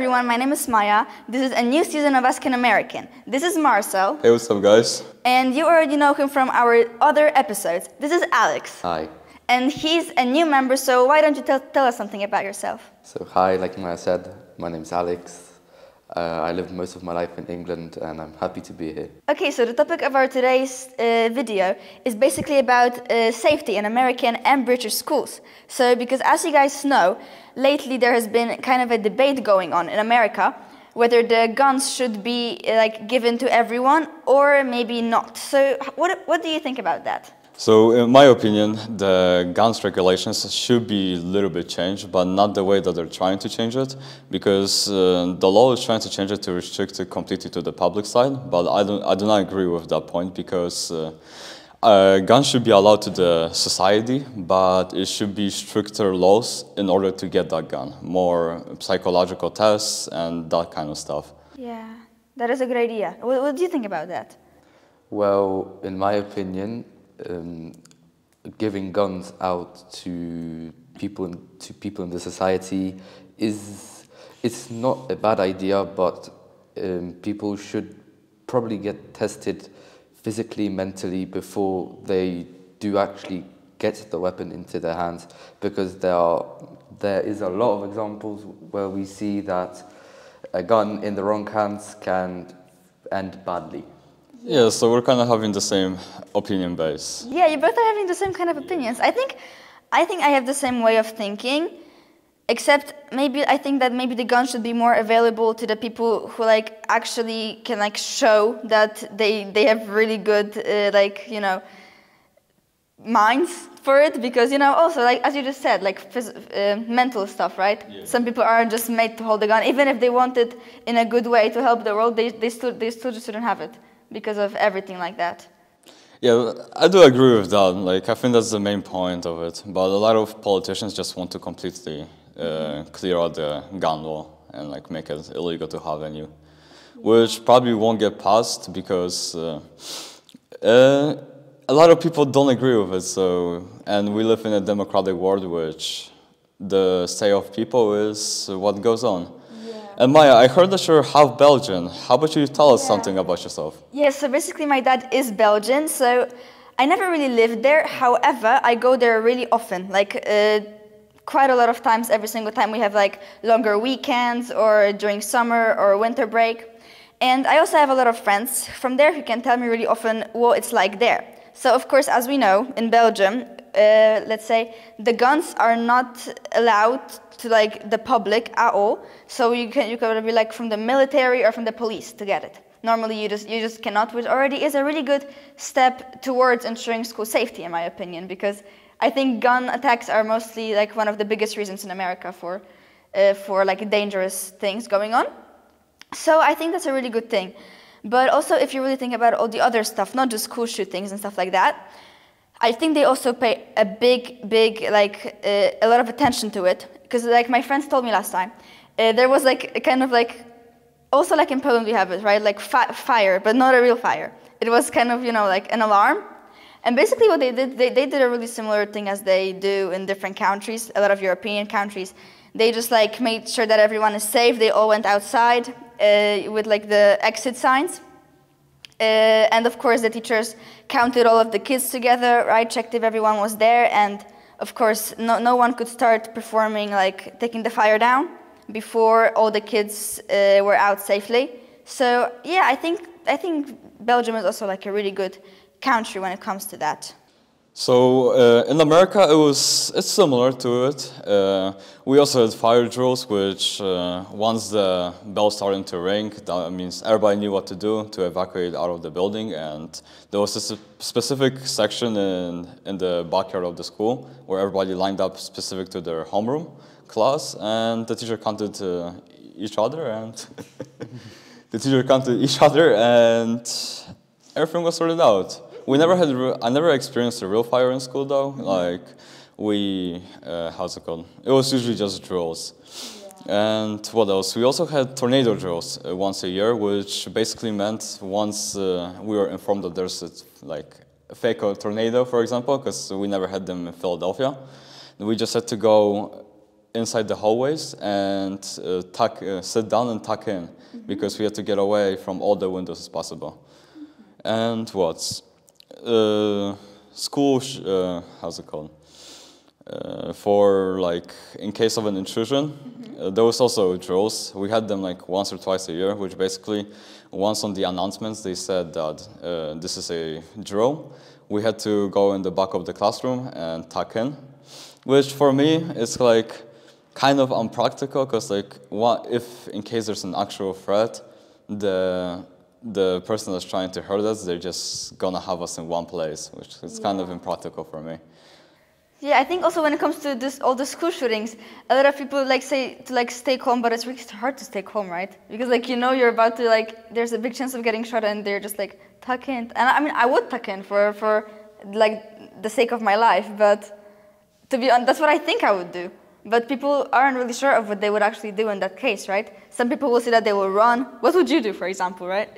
everyone, my name is Maya. This is a new season of Ask an American. This is Marcel. Hey, what's up, guys? And you already know him from our other episodes. This is Alex. Hi. And he's a new member, so why don't you tell us something about yourself? So hi, like Maya said, my name's Alex. I lived most of my life in England and I'm happy to be here. Okay, so the topic of our today's video is basically about safety in American and British schools. So, because as you guys know, lately there has been kind of a debate going on in America whether the guns should be given to everyone or maybe not. So, what do you think about that? So, in my opinion, the guns regulations should be a little bit changed, but not the way that they're trying to change it, because the law is trying to change it to restrict it completely to the public side, but I do not agree with that point, because guns should be allowed to the society, but it should be stricter laws in order to get that gun, more psychological tests and that kind of stuff. Yeah, that is a good idea. What do you think about that? Well, in my opinion, giving guns out to people in the society it's not a bad idea, but people should probably get tested physically, mentally before they do actually get the weapon into their hands, because there is a lot of examples where we see that a gun in the wrong hands can end badly. Yeah, so we're kind of having the same opinion base. Yeah, you both are having the same kind of opinions. I think I have the same way of thinking, except I think that maybe the gun should be more available to the people who actually can show that they have really good minds for it, because also as you just said, mental stuff, right? Yeah. Some people aren't just made to hold the gun, even if they want it in a good way to help the world, they still just shouldn't have it, because of everything like that. Yeah, I do agree with that. I think that's the main point of it. But a lot of politicians just want to completely clear out the gun law and make it illegal to have any, which probably won't get passed because a lot of people don't agree with it. So, and we live in a democratic world, which the say of people is what goes on. And Maya, I heard that you're half Belgian. How about you tell us something about yourself? Yeah, so basically my dad is Belgian, so I never really lived there. However, I go there really often, quite a lot of times. Every single time we have longer weekends or during summer or winter break. And I also have a lot of friends from there who can tell me really often what it's like there. So of course, as we know, in Belgium, let's say the guns are not allowed to the public at all. So you can be from the military or from the police to get it. Normally you just cannot, which already is a really good step towards ensuring school safety, in my opinion, because I think gun attacks are mostly one of the biggest reasons in America for dangerous things going on. So I think that's a really good thing. But also, if you really think about all the other stuff, not just school shootings and stuff like that, I think they also pay a big, a lot of attention to it. Because my friends told me last time, there was also in Poland we have it, right? Fire, but not a real fire. It was kind of, an alarm. And basically what they did, they did a really similar thing as they do in different countries, a lot of European countries. They just made sure that everyone is safe. They all went outside with the exit signs. And of course the teachers counted all of the kids together, right? Checked if everyone was there, and of course no one could start performing taking the fire down before all the kids were out safely. So yeah, I think Belgium is also a really good country when it comes to that. So in America, it's similar to it. We also had fire drills, which once the bell started to ring, that means everybody knew what to do to evacuate out of the building. And there was a specific section in the backyard of the school where everybody lined up specific to their homeroom class, and the teacher counted each other, and and everything was sorted out. I never experienced a real fire in school though. How's it called? It was usually just drills. Yeah. And what else? We also had tornado drills once a year, which basically meant once we were informed that there's a fake tornado, for example, because we never had them in Philadelphia, we just had to go inside the hallways and sit down and tuck in because we had to get away from all the windows as possible. And school, how's it called? For like in case of an intrusion, there was also drills. We had them like once or twice a year, which basically once on the announcements they said that this is a drill. We had to go in the back of the classroom and tuck in, which for me is like kind of unpractical because like if in case there's an actual threat, the person that's trying to hurt us, they're just gonna have us in one place, which is kind of impractical for me. Yeah, I think also when it comes to all the school shootings, a lot of people like say to like stay calm, but it's really hard to stay calm, right? Because like you know you're about to like there's a big chance of getting shot, and they're just like tuck in. And I mean I would tuck in for like the sake of my life, but to be honest, that's what I think I would do. But people aren't really sure of what they would actually do in that case, right? Some people will say that they will run. What would you do, for example, right?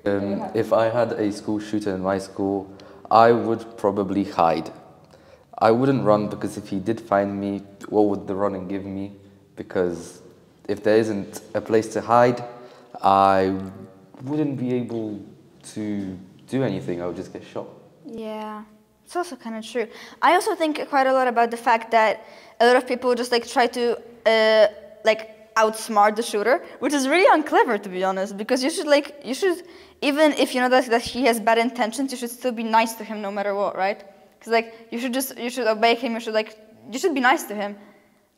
If I had a school shooter in my school, I would probably hide. I wouldn't run because if he did find me, what would the running give me? Because if there isn't a place to hide, I wouldn't be able to do anything. I would just get shot. Yeah, it's also kind of true. I also think quite a lot about the fact that a lot of people just like try to like outsmart the shooter, which is really unclever, to be honest, because you should even if you know that he has bad intentions, you should still be nice to him no matter what, right? Because like you should obey him. You should be nice to him.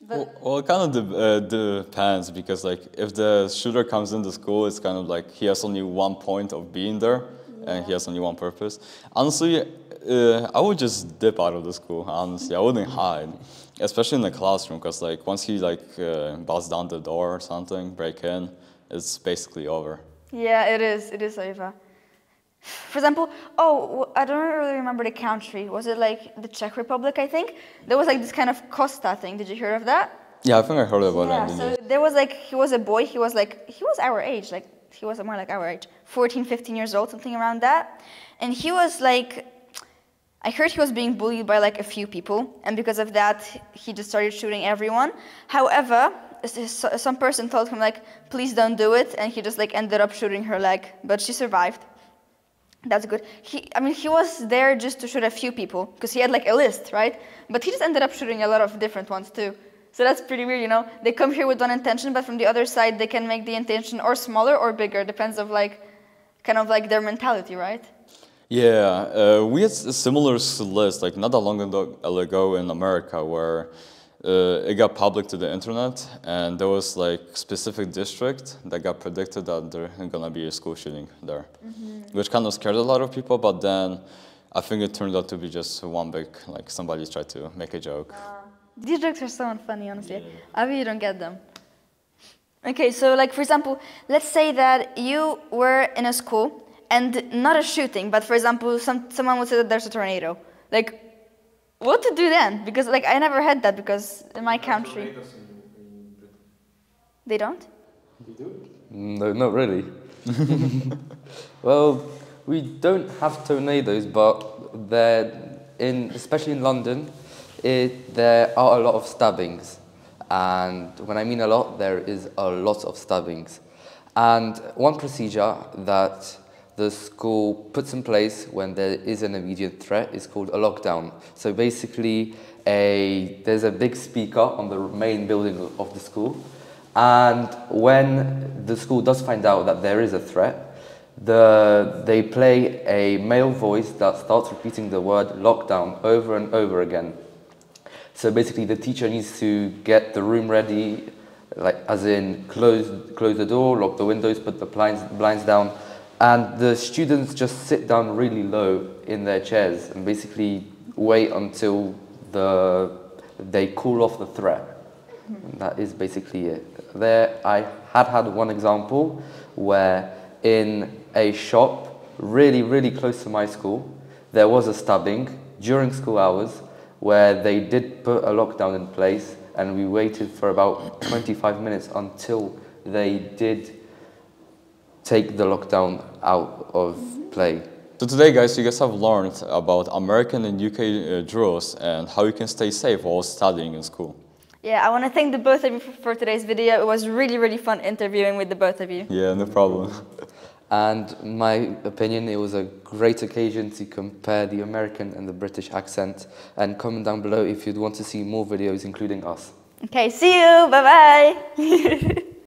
But Well, it kind of depends because like if the shooter comes into school, it's kind of like he has only one point of being there, and he has only one purpose. Honestly, I would just dip out of the school. Honestly, I wouldn't hide, especially in the classroom, because like once he like busts down the door or something, break in, it's basically over. yeah, it is. It is over. For example, I don't really remember the country. Was it like the Czech Republic, I think? There was like this kind of Costa thing. Did you hear of that? Yeah, I think I heard about Yeah, it. In so there was like, he was a boy, he was our age, like, he was more like our age, 14, 15 years old, something around that. And he was like, I heard he was being bullied by like a few people, and because of that, he just started shooting everyone. However, some person told him like, please don't do it, and he just like ended up shooting her leg, but she survived. That's good. He was there just to shoot a few people, because he had like a list, right? But he just ended up shooting a lot of different ones too. So that's pretty weird, you know? They come here with one intention, but from the other side, they can make the intention or smaller or bigger, depends of like, kind of like their mentality, right? Yeah, we had a similar list, like not that long ago in America, where it got public to the internet, and there was like specific district that got predicted that there's gonna be a school shooting there, which kind of scared a lot of people. But then I think it turned out to be just one big, like somebody tried to make a joke. These jokes are so unfunny, honestly. I really don't get them. Okay, so like for example, let's say that you were in a school and not a shooting, but for example, someone would say that there's a tornado. Like, what to do then? Because like I never had that because in my country. They don't? They do? No, not really. Well, we don't have tornadoes, but especially in London, there are a lot of stabbings. And when I mean a lot, there is a lot of stabbings. And one procedure that the school puts in place when there is an immediate threat is called a lockdown. So basically, there's a big speaker on the main building of the school, and when the school does find out that there is a threat, they play a male voice that starts repeating the word lockdown over and over again. So basically, the teacher needs to get the room ready, like as in close the door, lock the windows, put the blinds down. And the students just sit down really low in their chairs and basically wait until they cool off the threat. And that is basically it. I had one example where in a shop really, really close to my school, there was a stabbing during school hours where they did put a lockdown in place, and we waited for about 25 minutes until they did take the lockdown out of play. So today, guys, you guys have learned about American and UK drills and how you can stay safe while studying in school. Yeah, I want to thank the both of you for today's video. It was really, really fun interviewing with the both of you. Yeah, no problem. And my opinion, it was a great occasion to compare the American and the British accent. And comment down below if you'd want to see more videos including us. Okay, see you. Bye-bye.